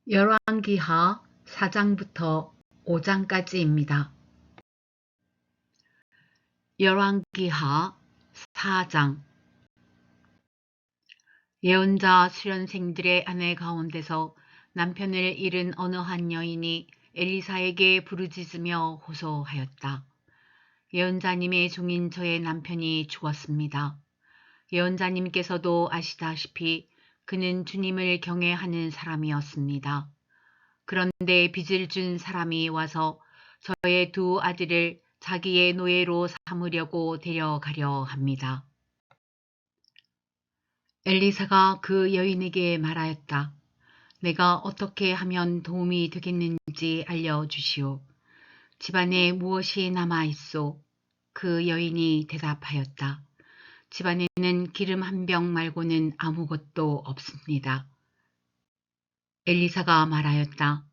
열왕기하 4장부터 5장까지입니다. 열왕기하 4장. 예언자 수련생들의 아내 가운데서 남편을 잃은 어느 한 여인이 엘리사에게 부르짖으며 호소하였다. 예언자님의 종인 저의 남편이 죽었습니다. 예언자님께서도 아시다시피 그는 주님을 경외하는 사람이었습니다. 그런데 빚을 준 사람이 와서 저의 두 아들을 자기의 노예로 삼으려고 데려가려 합니다. 엘리사가 그 여인에게 말하였다. 내가 어떻게 하면 도움이 되겠는지 알려주시오. 집안에 무엇이 남아있소? 그 여인이 대답하였다. 집안에는 기름 한 병 말고는 아무것도 없습니다. 엘리사가 말하였다.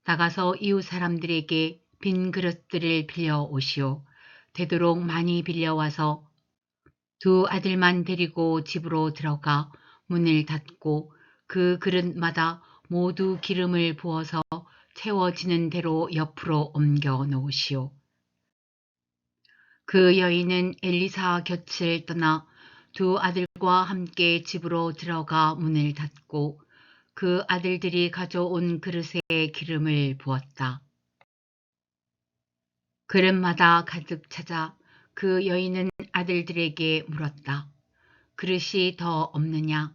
나가서 이웃 사람들에게 빈 그릇들을 빌려 오시오. 되도록 많이 빌려와서 두 아들만 데리고 집으로 들어가 문을 닫고 그 그릇마다 모두 기름을 부어서 채워지는 대로 옆으로 옮겨 놓으시오. 그 여인은 엘리사 곁을 떠나 두 아들과 함께 집으로 들어가 문을 닫고 그 아들들이 가져온 그릇에 기름을 부었다. 그릇마다 가득 찾아 그 여인은 아들들에게 물었다. 그릇이 더 없느냐?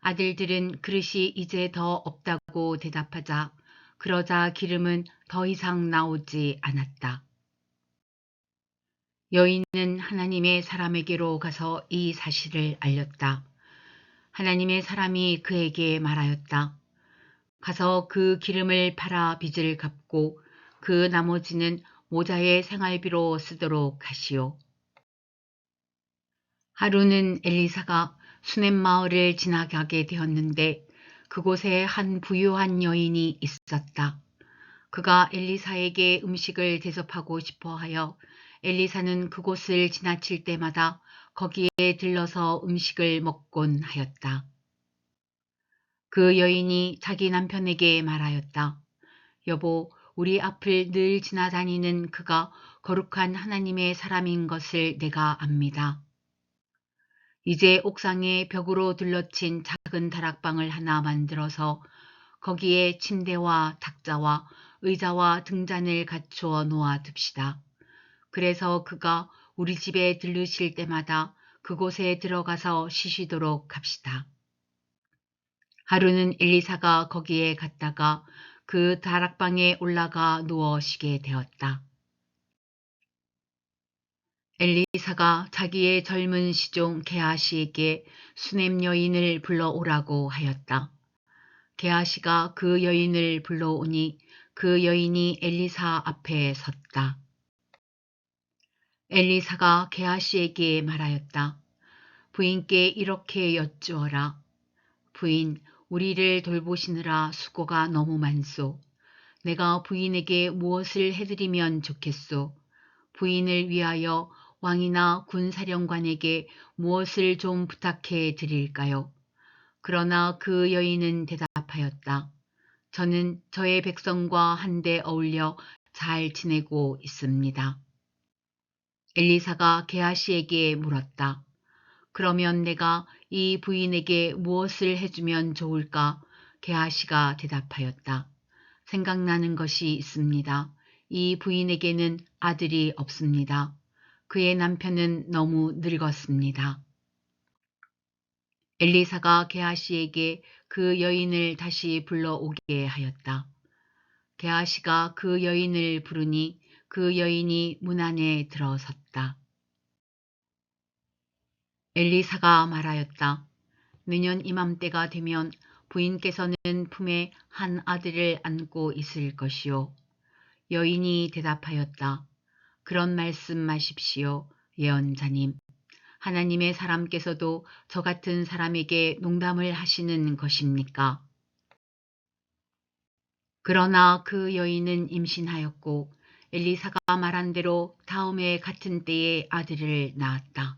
아들들은 그릇이 이제 더 없다고 대답하자 그러자 기름은 더 이상 나오지 않았다. 여인은 하나님의 사람에게로 가서 이 사실을 알렸다. 하나님의 사람이 그에게 말하였다. 가서 그 기름을 팔아 빚을 갚고 그 나머지는 모자의 생활비로 쓰도록 하시오. 하루는 엘리사가 수넴 마을을 지나가게 되었는데 그곳에 한 부유한 여인이 있었다. 그가 엘리사에게 음식을 대접하고 싶어 하여 엘리사는 그곳을 지나칠 때마다 거기에 들러서 음식을 먹곤 하였다. 그 여인이 자기 남편에게 말하였다. 여보, 우리 앞을 늘 지나다니는 그가 거룩한 하나님의 사람인 것을 내가 압니다. 이제 옥상에 벽으로 둘러친 작은 다락방을 하나 만들어서 거기에 침대와 탁자와 의자와 등잔을 갖추어 놓아 둡시다. 그래서 그가 우리 집에 들르실 때마다 그곳에 들어가서 쉬시도록 합시다. 하루는 엘리사가 거기에 갔다가 그 다락방에 올라가 누워 쉬게 되었다. 엘리사가 자기의 젊은 시종 게하시에게 수넴 여인을 불러오라고 하였다. 게하시가 그 여인을 불러오니 그 여인이 엘리사 앞에 섰다. 엘리사가 게하시에게 말하였다. 부인께 이렇게 여쭈어라. 부인, 우리를 돌보시느라 수고가 너무 많소. 내가 부인에게 무엇을 해드리면 좋겠소. 부인을 위하여 왕이나 군사령관에게 무엇을 좀 부탁해 드릴까요? 그러나 그 여인은 대답하였다. 저는 저의 백성과 한데 어울려 잘 지내고 있습니다. 엘리사가 게하시에게 물었다. 그러면 내가 이 부인에게 무엇을 해주면 좋을까? 게하시가 대답하였다. 생각나는 것이 있습니다. 이 부인에게는 아들이 없습니다. 그의 남편은 너무 늙었습니다. 엘리사가 게하시에게 그 여인을 다시 불러오게 하였다. 게하시가 그 여인을 부르니 그 여인이 문 안에 들어섰다. 엘리사가 말하였다. 내년 이맘때가 되면 부인께서는 품에 한 아들을 안고 있을 것이요. 여인이 대답하였다. 그런 말씀 마십시오, 예언자님. 하나님의 사람께서도 저 같은 사람에게 농담을 하시는 것입니까? 그러나 그 여인은 임신하였고 엘리사가 말한 대로 다음해 같은 때에 아들을 낳았다.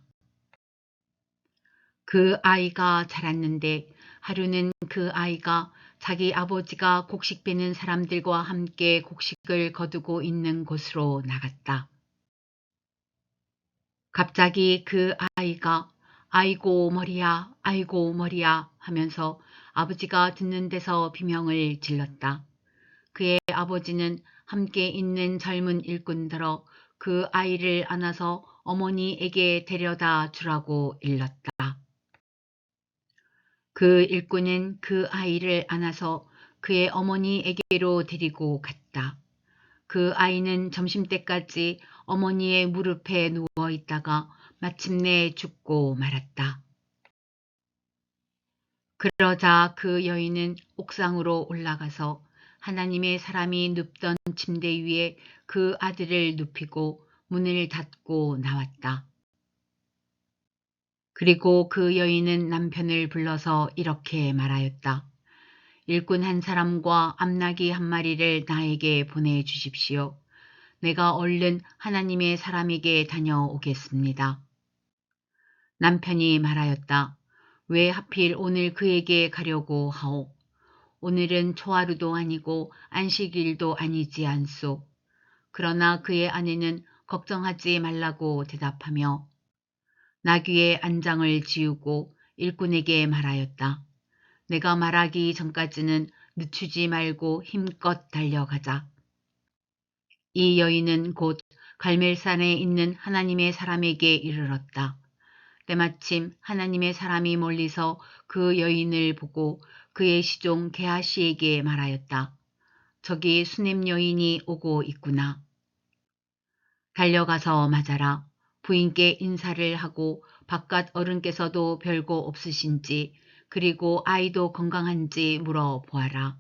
그 아이가 자랐는데 하루는 그 아이가 자기 아버지가 곡식 베는 사람들과 함께 곡식을 거두고 있는 곳으로 나갔다. 갑자기 그 아이가 아이고 머리야, 아이고 머리야 하면서 아버지가 듣는 데서 비명을 질렀다. 그의 아버지는 함께 있는 젊은 일꾼들어 그 아이를 안아서 어머니에게 데려다 주라고 일렀다. 그 일꾼은 그 아이를 안아서 그의 어머니에게로 데리고 갔다. 그 아이는 점심때까지 어머니의 무릎에 누워 있다가 마침내 죽고 말았다. 그러자 그 여인은 옥상으로 올라가서 하나님의 사람이 눕던 침대 위에 그 아들을 눕히고 문을 닫고 나왔다. 그리고 그 여인은 남편을 불러서 이렇게 말하였다. 일꾼 한 사람과 암나귀 한 마리를 나에게 보내주십시오. 내가 얼른 하나님의 사람에게 다녀오겠습니다. 남편이 말하였다. 왜 하필 오늘 그에게 가려고 하오? 오늘은 초하루도 아니고 안식일도 아니지 않소. 그러나 그의 아내는 걱정하지 말라고 대답하며 나귀의 안장을 지우고 일꾼에게 말하였다. 내가 말하기 전까지는 늦추지 말고 힘껏 달려가자. 이 여인은 곧 갈멜산에 있는 하나님의 사람에게 이르렀다. 때마침 하나님의 사람이 멀리서 그 여인을 보고 그의 시종 게하시에게 말하였다. 저기 수냄 여인이 오고 있구나. 달려가서 맞아라. 부인께 인사를 하고 바깥 어른께서도 별거 없으신지 그리고 아이도 건강한지 물어보아라.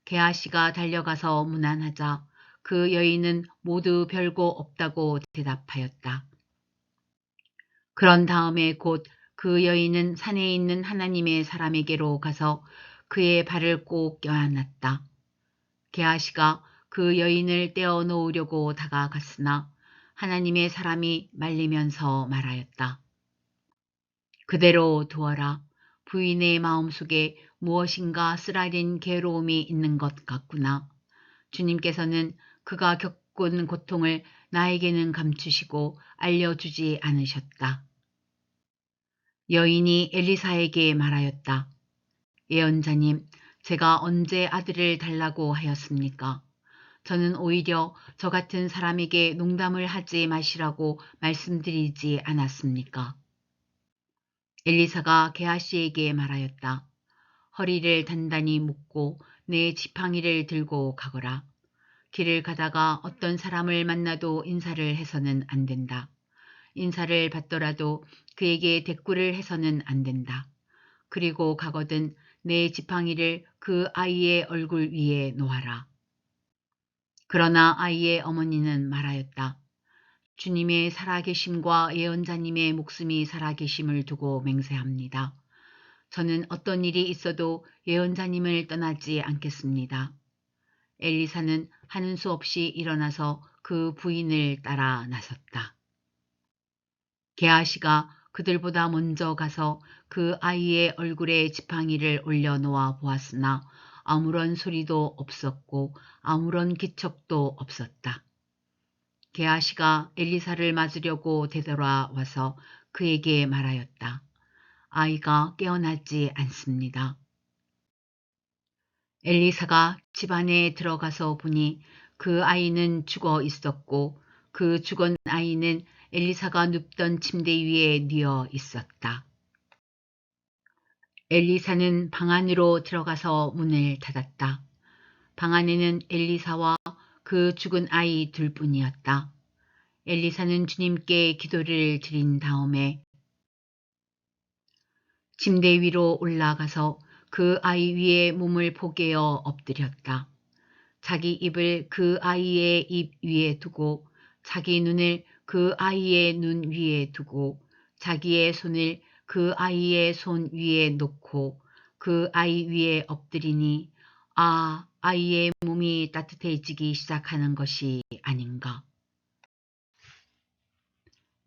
게하시가 달려가서 문안하자 그 여인은 모두 별거 없다고 대답하였다. 그런 다음에 곧 그 여인은 산에 있는 하나님의 사람에게로 가서 그의 발을 꼭 껴안았다. 게하시가 그 여인을 떼어 놓으려고 다가갔으나 하나님의 사람이 말리면서 말하였다. 그대로 두어라. 부인의 마음속에 무엇인가 쓰라린 괴로움이 있는 것 같구나. 주님께서는 그가 겪은 고통을 나에게는 감추시고 알려주지 않으셨다. 여인이 엘리사에게 말하였다. 예언자님, 제가 언제 아들을 달라고 하였습니까? 저는 오히려 저 같은 사람에게 농담을 하지 마시라고 말씀드리지 않았습니까? 엘리사가 게하시에게 말하였다. 허리를 단단히 묶고 내 지팡이를 들고 가거라. 길을 가다가 어떤 사람을 만나도 인사를 해서는 안 된다. 인사를 받더라도 그에게 대꾸를 해서는 안 된다. 그리고 가거든 내 지팡이를 그 아이의 얼굴 위에 놓아라. 그러나 아이의 어머니는 말하였다. 주님의 살아계심과 예언자님의 목숨이 살아계심을 두고 맹세합니다. 저는 어떤 일이 있어도 예언자님을 떠나지 않겠습니다. 엘리사는 하는 수 없이 일어나서 그 부인을 따라 나섰다. 게하시가 그들보다 먼저 가서 그 아이의 얼굴에 지팡이를 올려놓아 보았으나 아무런 소리도 없었고 아무런 기척도 없었다. 게하시가 엘리사를 맞으려고 되돌아와서 그에게 말하였다. 아이가 깨어나지 않습니다. 엘리사가 집 안에 들어가서 보니 그 아이는 죽어 있었고 그 죽은 아이는 엘리사가 눕던 침대 위에 뉘어 있었다. 엘리사는 방 안으로 들어가서 문을 닫았다. 방 안에는 엘리사와 그 죽은 아이 둘뿐이었다. 엘리사는 주님께 기도를 드린 다음에 침대 위로 올라가서 그 아이 위에 몸을 포개어 엎드렸다. 자기 입을 그 아이의 입 위에 두고 자기 눈을 그 아이의 눈 위에 두고 자기의 손을 그 아이의 손 위에 놓고 그 아이 위에 엎드리니 아이의 몸이 따뜻해지기 시작하는 것이 아닌가.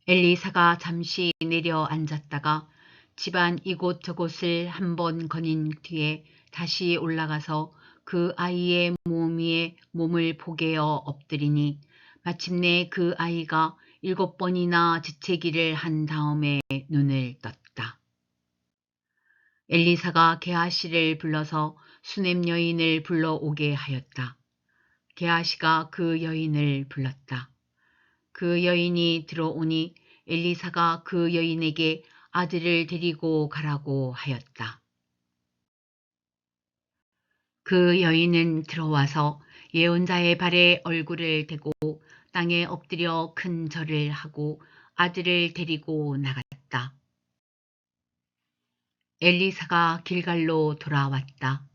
엘리사가 잠시 내려앉았다가 집안 이곳저곳을 한번 거닌 뒤에 다시 올라가서 그 아이의 몸 위에 몸을 포개어 엎드리니 마침내 그 아이가 7번이나 재채기를 한 다음에 눈을 떴다. 엘리사가 게하시를 불러서 수넴 여인을 불러오게 하였다. 게하시가 그 여인을 불렀다. 그 여인이 들어오니 엘리사가 그 여인에게 아들을 데리고 가라고 하였다. 그 여인은 들어와서 예언자의 발에 얼굴을 대고 땅에 엎드려 큰 절을 하고 아들을 데리고 나갔다. 엘리사가 길갈로 돌아왔다.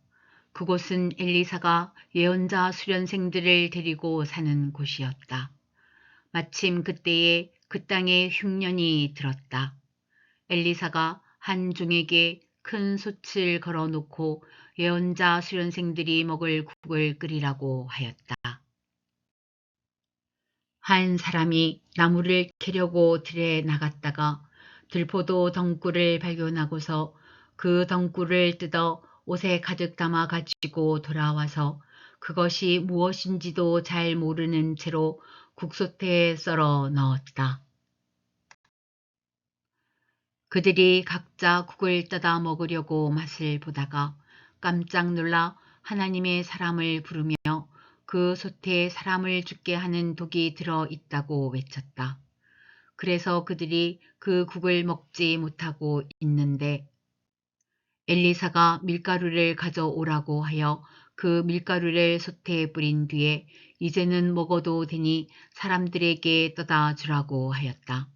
그곳은 엘리사가 예언자 수련생들을 데리고 사는 곳이었다. 마침 그때에 그 땅에 흉년이 들었다. 엘리사가 한 종에게 큰 솥을 걸어놓고 예언자 수련생들이 먹을 국을 끓이라고 하였다. 한 사람이 나무를 캐려고 들에 나갔다가 들포도 덩굴을 발견하고서 그 덩굴을 뜯어 옷에 가득 담아 가지고 돌아와서 그것이 무엇인지도 잘 모르는 채로 국솥에 썰어 넣었다. 그들이 각자 국을 떠다 먹으려고 맛을 보다가 깜짝 놀라 하나님의 사람을 부르며 그 솥에 사람을 죽게 하는 독이 들어 있다고 외쳤다. 그래서 그들이 그 국을 먹지 못하고 있는데 엘리사가 밀가루를 가져오라고 하여 그 밀가루를 솥에 뿌린 뒤에 이제는 먹어도 되니 사람들에게 떠다 주라고 하였다.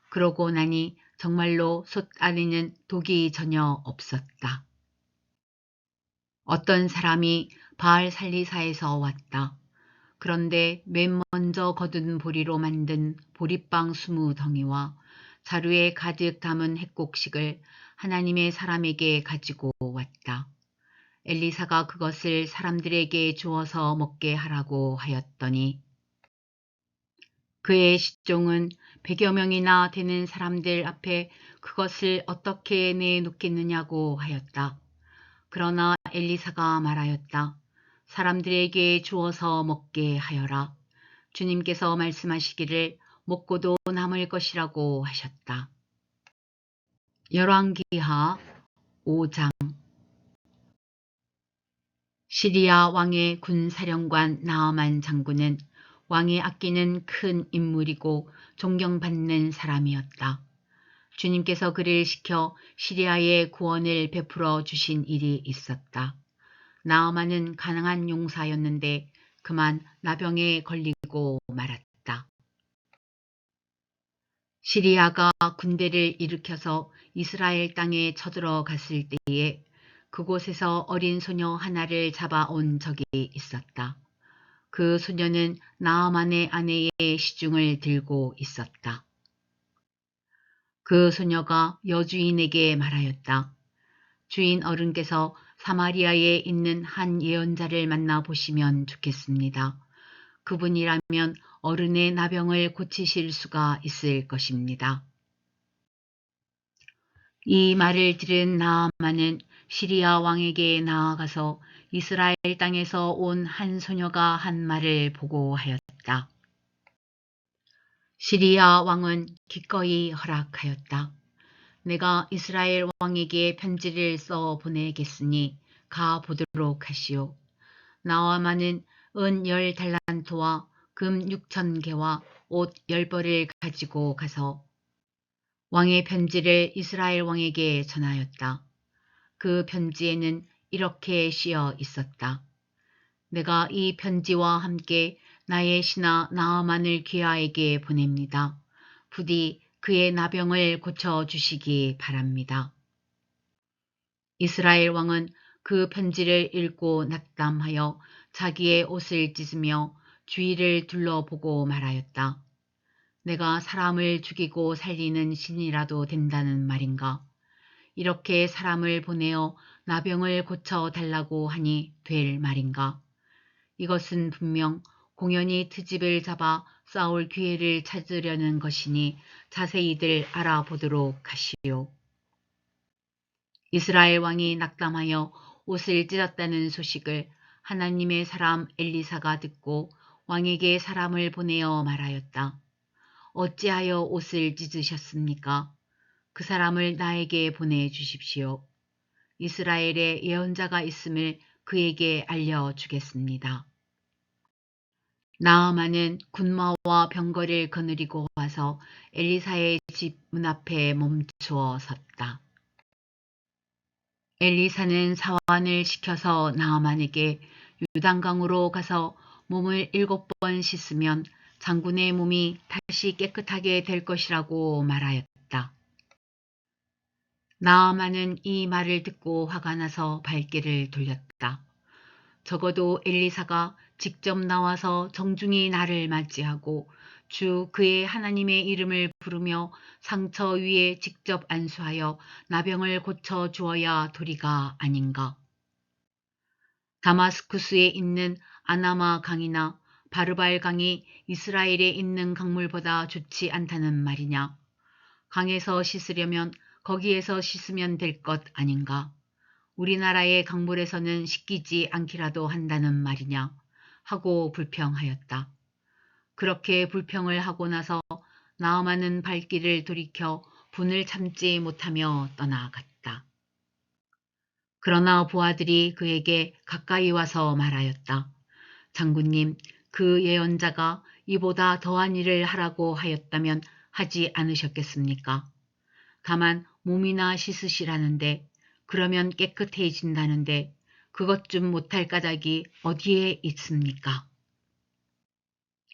그러고 나니 정말로 솥 안에는 독이 전혀 없었다. 어떤 사람이 바알 살리사에서 왔다. 그런데 맨 먼저 거둔 보리로 만든 보리빵 20덩이와 자루에 가득 담은 햇곡식을 하나님의 사람에게 가지고 왔다. 엘리사가 그것을 사람들에게 주어서 먹게 하라고 하였더니 그의 식종은 100여 명이나 되는 사람들 앞에 그것을 어떻게 내놓겠느냐고 하였다. 그러나 엘리사가 말하였다. 사람들에게 주어서 먹게 하여라. 주님께서 말씀하시기를 먹고도 남을 것이라고 하셨다. 열왕기하 5장. 시리아 왕의 군사령관 나아만 장군은 왕이 아끼는 큰 인물이고 존경받는 사람이었다. 주님께서 그를 시켜 시리아에 구원을 베풀어 주신 일이 있었다. 나아만은 가난한 용사였는데 그만 나병에 걸리고 말았다. 시리아가 군대를 일으켜서 이스라엘 땅에 쳐들어갔을 때에 그곳에서 어린 소녀 하나를 잡아온 적이 있었다. 그 소녀는 나아만의 아내의 시중을 들고 있었다. 그 소녀가 여주인에게 말하였다. 주인 어른께서 사마리아에 있는 한 예언자를 만나 보시면 좋겠습니다. 그분이라면 어른의 나병을 고치실 수가 있을 것입니다. 이 말을 들은 나아만은 시리아 왕에게 나아가서 이스라엘 땅에서 온 한 소녀가 한 말을 보고하였다. 시리아 왕은 기꺼이 허락하였다. 내가 이스라엘 왕에게 편지를 써 보내겠으니 가 보도록 하시오. 나아만은 은 10달란트와 금 6,000개와 옷 10벌을 가지고 가서 왕의 편지를 이스라엘 왕에게 전하였다. 그 편지에는 이렇게 쓰여 있었다. 내가 이 편지와 함께 나의 신하 나아만을 귀하에게 보냅니다. 부디 그의 나병을 고쳐주시기 바랍니다. 이스라엘 왕은 그 편지를 읽고 낙담하여 자기의 옷을 찢으며 주위를 둘러보고 말하였다. 내가 사람을 죽이고 살리는 신이라도 된다는 말인가? 이렇게 사람을 보내어 나병을 고쳐달라고 하니 될 말인가? 이것은 분명 공연히 트집을 잡아 싸울 기회를 찾으려는 것이니 자세히들 알아보도록 하시오. 이스라엘 왕이 낙담하여 옷을 찢었다는 소식을 하나님의 사람 엘리사가 듣고 왕에게 사람을 보내어 말하였다. 어찌하여 옷을 찢으셨습니까? 그 사람을 나에게 보내주십시오. 이스라엘에 예언자가 있음을 그에게 알려주겠습니다. 나아만은 군마와 병거를 거느리고 와서 엘리사의 집 문 앞에 멈추어 섰다. 엘리사는 사환을 시켜서 나아만에게 요단강으로 가서 몸을 7번 씻으면 장군의 몸이 다시 깨끗하게 될 것이라고 말하였다. 나아만은 이 말을 듣고 화가 나서 발길을 돌렸다. 적어도 엘리사가 직접 나와서 정중히 나를 맞이하고 주 그의 하나님의 이름을 부르며 상처 위에 직접 안수하여 나병을 고쳐 주어야 도리가 아닌가. 다마스쿠스에 있는 아나마 강이나 바르발 강이 이스라엘에 있는 강물보다 좋지 않다는 말이냐. 강에서 씻으려면 거기에서 씻으면 될 것 아닌가. 우리나라의 강물에서는 씻기지 않기라도 한다는 말이냐 하고 불평하였다. 그렇게 불평을 하고 나서 나아만은 발길을 돌이켜 분을 참지 못하며 떠나갔다. 그러나 부하들이 그에게 가까이 와서 말하였다. 장군님, 그 예언자가 이보다 더한 일을 하라고 하였다면 하지 않으셨겠습니까? 다만 몸이나 씻으시라는데 그러면 깨끗해진다는데 그것 좀 못할 까닭이 어디에 있습니까?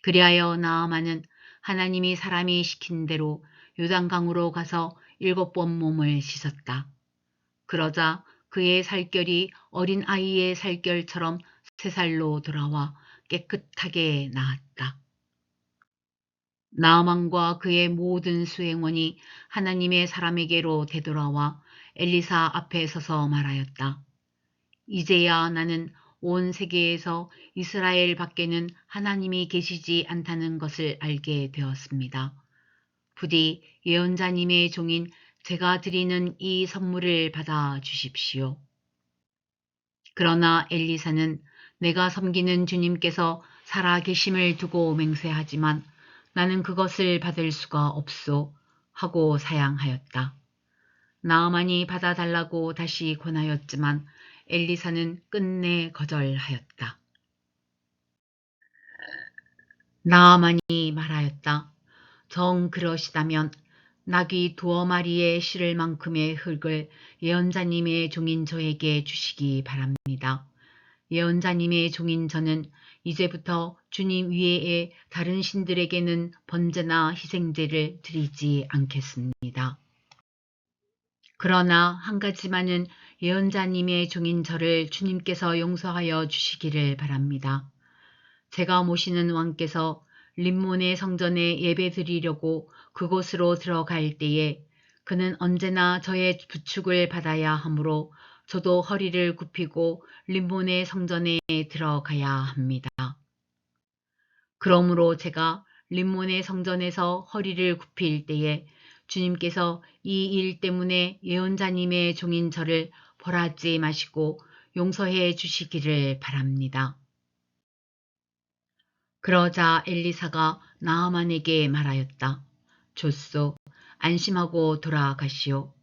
그리하여 나아만은 하나님이 사람이 시킨 대로 요단강으로 가서 7번 몸을 씻었다. 그러자 그의 살결이 어린 아이의 살결처럼 새살로 돌아와 깨끗하게 나았다. 나아만과 그의 모든 수행원이 하나님의 사람에게로 되돌아와 엘리사 앞에 서서 말하였다. 이제야 나는 온 세계에서 이스라엘 밖에는 하나님이 계시지 않다는 것을 알게 되었습니다. 부디 예언자님의 종인 제가 드리는 이 선물을 받아 주십시오. 그러나 엘리사는 내가 섬기는 주님께서 살아계심을 두고 맹세하지만 나는 그것을 받을 수가 없소 하고 사양하였다. 나아만이 받아달라고 다시 권하였지만 엘리사는 끝내 거절하였다. 나아만이 말하였다. 정 그러시다면 나귀 2마리에 실을 만큼의 흙을 예언자님의 종인 저에게 주시기 바랍니다. 예언자님의 종인 저는 이제부터 주님 외에 다른 신들에게는 번제나 희생제를 드리지 않겠습니다. 그러나 한 가지만은 예언자님의 종인 저를 주님께서 용서하여 주시기를 바랍니다. 제가 모시는 왕께서 림몬의 성전에 예배드리려고 그곳으로 들어갈 때에 그는 언제나 저의 부축을 받아야 하므로 저도 허리를 굽히고 림몬의 성전에 들어가야 합니다. 그러므로 제가 림몬의 성전에서 허리를 굽힐 때에 주님께서 이 일 때문에 예언자님의 종인 저를 벌하지 마시고 용서해 주시기를 바랍니다. 그러자 엘리사가 나아만에게 말하였다. 좋소. 안심하고 돌아가시오.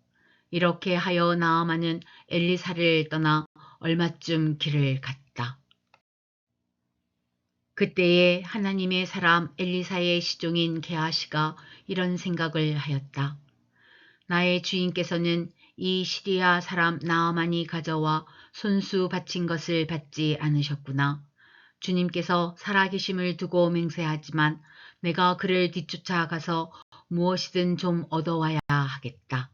이렇게 하여 나아만은 엘리사를 떠나 얼마쯤 길을 갔다. 그때에 하나님의 사람 엘리사의 시종인 게하시가 이런 생각을 하였다. 나의 주인께서는 이 시리아 사람 나아만이 가져와 손수 바친 것을 받지 않으셨구나. 주님께서 살아계심을 두고 맹세하지만 내가 그를 뒤쫓아 가서 무엇이든 좀 얻어와야 하겠다.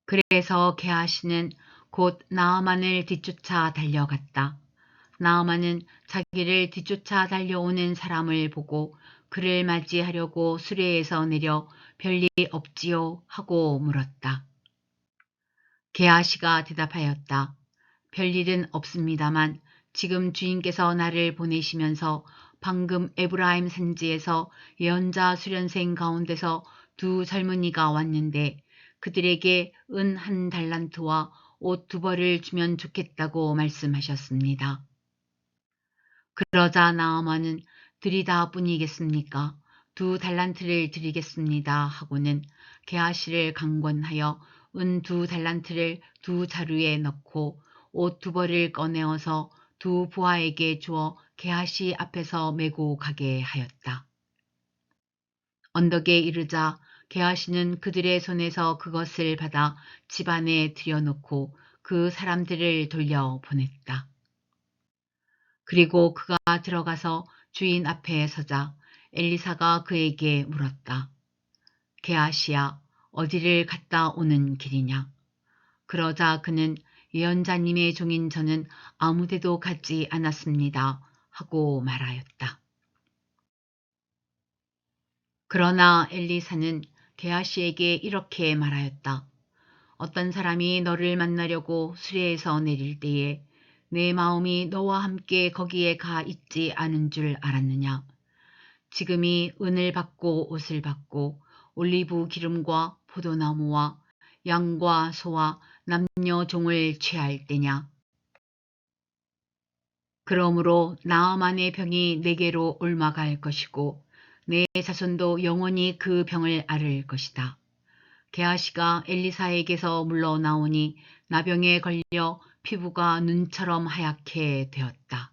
그래서 게하시는 곧 나아만을 뒤쫓아 달려갔다. 나아만은 자기를 뒤쫓아 달려오는 사람을 보고 그를 맞이하려고 수레에서 내려 별일 없지요 하고 물었다. 게하시가 대답하였다. 별일은 없습니다만 지금 주인께서 나를 보내시면서 방금 에브라임 산지에서 예언자 수련생 가운데서 2 젊은이가 왔는데 그들에게 은 1달란트와 옷 2벌을 주면 좋겠다고 말씀하셨습니다. 그러자 나아만은 드리다 뿐이겠습니까? 2달란트를 드리겠습니다 하고는 게하시를 강권하여 은 2달란트를 2자루에 넣고 옷 2벌을 꺼내어서 2부하에게 주어 게하시 앞에서 메고 가게 하였다. 언덕에 이르자 게하시는 그들의 손에서 그것을 받아 집 안에 들여놓고 그 사람들을 돌려보냈다. 그리고 그가 들어가서 주인 앞에 서자 엘리사가 그에게 물었다. 게하시야, 어디를 갔다 오는 길이냐? 그러자 그는 예언자님의 종인 저는 아무데도 가지 않았습니다 하고 말하였다. 그러나 엘리사는 게하시에게 이렇게 말하였다. 어떤 사람이 너를 만나려고 수레에서 내릴 때에 내 마음이 너와 함께 거기에 가 있지 않은 줄 알았느냐? 지금이 은을 받고 옷을 받고 올리브 기름과 포도나무와 양과 소와 남녀 종을 취할 때냐? 그러므로 나아만의 병이 내게로 옮아갈 것이고 내 자손도 영원히 그 병을 앓을 것이다. 게하시가 엘리사에게서 물러나오니 나병에 걸려 피부가 눈처럼 하얗게 되었다.